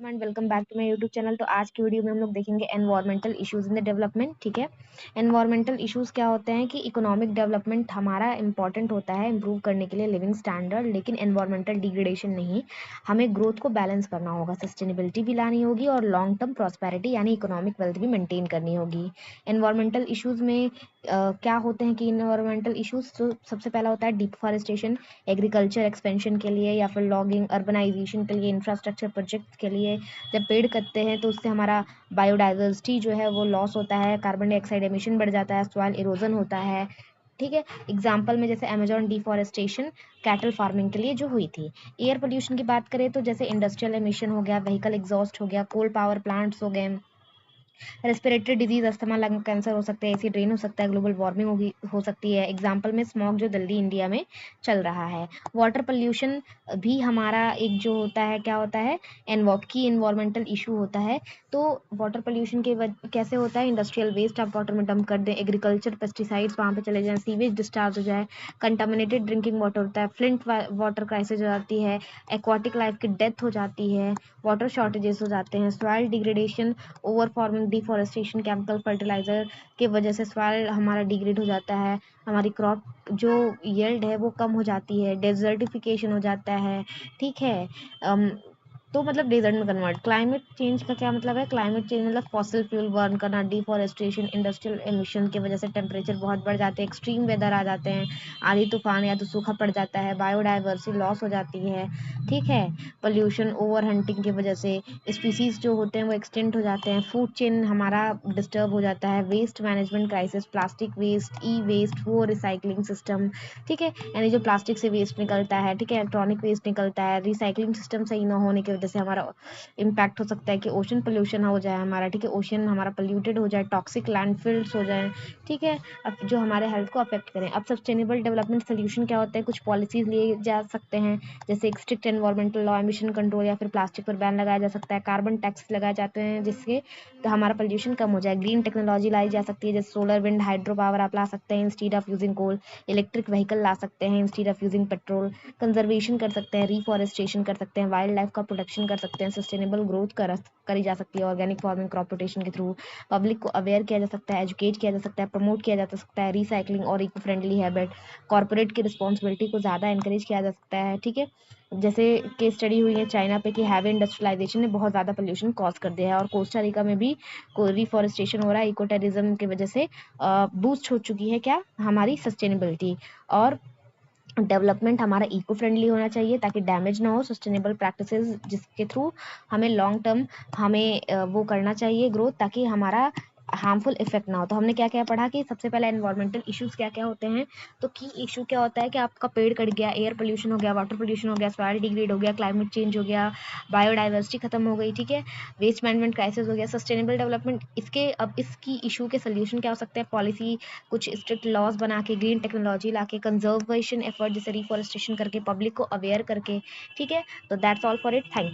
And welcome back to my YouTube channel. तो आज की वीडियो में हम लोग देखेंगे environmental issues in the development. ठीक है, एनवायरमेंटल इश्यूज क्या होते हैं कि इकोनॉमिक डेवलपमेंट हमारा इंपॉर्टेंट होता है इंप्रूव करने के लिए लिविंग स्टैंडर्ड, लेकिन एनवायरमेंटल डिग्रेडेशन नहीं। हमें ग्रोथ को बैलेंस करना होगा, सस्टेनेबिलिटी भी लानी होगी और लॉन्ग टर्म प्रॉस्पेरिटी यानी इकोनॉमिक वेल्थ भी मेंटेन करनी होगी। एनवायरमेंटल इश्यूज में क्या होते हैं कि इन्वायरमेंटल इश्यूज तो सबसे पहला होता है डिफॉरेस्टेशन, एग्रीकल्चर एक्सपेंशन के लिए या फिर लॉगिंग, अर्बनाइजेशन के लिए, इंफ्रास्ट्रक्चर प्रोजेक्ट के लिए। जब पेड़ कटते हैं तो उससे हमारा बायोडाइवर्सिटी जो है वो लॉस होता है, कार्बन डाइऑक्साइड एमिशन बढ़ जाता है, सॉइल इरोजन होता है। ठीक है, एग्जाम्पल में जैसे अमेजोन डिफॉरेस्टेशन कैटल फार्मिंग के लिए जो हुई थी। एयर पोल्यूशन की बात करें तो जैसे इंडस्ट्रियल एमिशन हो गया, व्हीकल एग्जॉस्ट हो गया, कोल पावर प्लांट्स हो गए, respiratory disease, asthma, lung cancer हो सकते हैं, एसिड रेन हो सकता है, ग्लोबल वार्मिंग हो सकती है। एग्जाम्पल में स्मॉग जो दिल्ली इंडिया में चल रहा है। वाटर पोल्यूशन भी हमारा एक जो होता है क्या होता है की इन्वायरमेंटल इशू होता है। तो वाटर पोल्यूशन के कैसे होता है, इंडस्ट्रियल वेस्ट आप वाटर में डंप कर दें, एग्रीकल्चर पेस्टिसाइड्स वहाँ पे चले जाएं, सीवेज डिस्चार्ज हो जाए, कंटामिनेटेड ड्रिंकिंग वाटर होता है, फ्लिंट वाटर क्राइसिस हो जाती है, एक्वाटिक लाइफ की डेथ हो जाती है, वाटर शॉर्टेजेस हो जाते हैं, soil degradation, over farming, deforestation, chemical fertiliser के वजह से सॉइल हमारा डिग्रेड हो जाता है, हमारी क्रॉप जो यील्ड है वो कम हो जाती है, डेजर्टिफिकेशन हो जाता है। ठीक है, तो मतलब डेजर्ट में कन्वर्ट। क्लाइमेट चेंज का क्या मतलब है, क्लाइमेट चेंज मतलब फॉसिल फ्यूल बर्न करना, डिफॉरेस्टेशन, इंडस्ट्रियल एमिशन की वजह से टेम्परेचर बहुत बढ़ जाते हैं, एक्सट्रीम वेदर आ जाते हैं, आंधी तूफान या तो सूखा पड़ जाता है, बायोडाइवर्सिटी लॉस हो जाती है। ठीक है, पोल्यूशन, ओवर हंटिंग की वजह से स्पीसीज जो होते हैं वो एक्सटेंट हो जाते हैं, फूड चेन हमारा डिस्टर्ब हो जाता है, waste management crisis, plastic waste, E waste, वो रिसाइकलिंग सिस्टम। ठीक है, यानी जो प्लास्टिक से वेस्ट निकलता है, ठीक है, इलेक्ट्रॉनिक वेस्ट निकलता है, रिसाइकलिंग सिस्टम सही ना होने की वजह से हमारा इम्पैक्ट हो सकता है कि ओशन पोल्यूशन हो जाए हमारा। ठीक है, ओशन हमारा पोल्यूटेड हो जाए, टॉक्सिक लैंडफिल्स हो जाए। ठीक है, अब जो हमारे हेल्थ को अफेक्ट करें। अब सस्टेनेबल डेवलपमेंट सोल्यूशन क्या होता है, कुछ पॉलिसीज लिए जा सकते हैं, जैसे एक strict environmental law, emission control, या फिर प्लास्टिक पर बैन लगाया जा सकता है, कार्बन टैक्स लगाए जाते हैं जिससे तो हमारा पोल्यूशन कम हो जाए, ग्रीन टेक्नोलॉजी लाई जा सकती है, जैसे सोलर, विंड, हाइड्रो पावर आप ला सकते हैं instead of using coal, electric vehicle ला सकते हैं instead of using petrol, conservation कर सकते हैं, रिफॉरेस्टेशन कर सकते हैं, वाइल्ड लाइफ का प्रोटेक्शन कर सकते हैं, सस्टेनेबल ग्रोथ करी जा सकती है ऑर्गेनिक फार्मिंग, क्रॉप रोटेशन के थ्रू, पब्लिक को अवेयर किया जा सकता है, एजुकेट किया जा सकता है, प्रमोट किया जा सकता है, रिसाइकलिंग और इको फ्रेंडली हैबिट, कॉर्पोरेट की रिस्पॉन्सिबिलिटी को ज़्यादा इंकरेज किया जा सकता है। ठीक है, जैसे केस स्टडी हुई है चाइना पे कि हैवी इंडस्ट्रियलाइजेशन ने बहुत ज़्यादा पोल्यूशन कॉज कर दिया है, और कोस्टा रिका में भी रिफॉरेस्टेशन हो रहा है, इको टेररिज्म की वजह से बूस्ट हो चुकी है क्या हमारी सस्टेनेबिलिटी। और डेवलपमेंट हमारा इको फ्रेंडली होना चाहिए ताकि डैमेज ना हो, सस्टेनेबल प्रैक्टिसेस जिसके थ्रू हमें लॉन्ग टर्म हमें वो करना चाहिए ग्रोथ, ताकि हमारा हार्मफुल इफेक्ट ना हो। तो हमने क्या क्या पढ़ा कि सबसे पहले एनवायरमेंटल इश्यूज क्या क्या होते हैं। तो की इशू क्या होता है कि आपका पेड़ कट गया, एयर पोल्यूशन हो गया, वाटर पोल्यूशन हो गया, सॉइल डिग्रेड हो गया, क्लाइमेट चेंज हो गया, बायोडाइवर्सिटी खत्म हो गई। ठीक है, वेस्ट मैनेजमेंट क्राइसिस हो गया, सस्टेनेबल डेवलपमेंट। इसके अब इसकी इशू के सोल्यूशन क्या हो सकते हैं, पॉलिसी, कुछ स्ट्रिक्ट लॉज बना के, ग्रीन टेक्नोलॉजी ला के, कंजर्वेशन एफर्ट जैसे रिफॉरेस्टेशन करके, पब्लिक को अवेयर करके। ठीक है, तो that's all for it, thank you.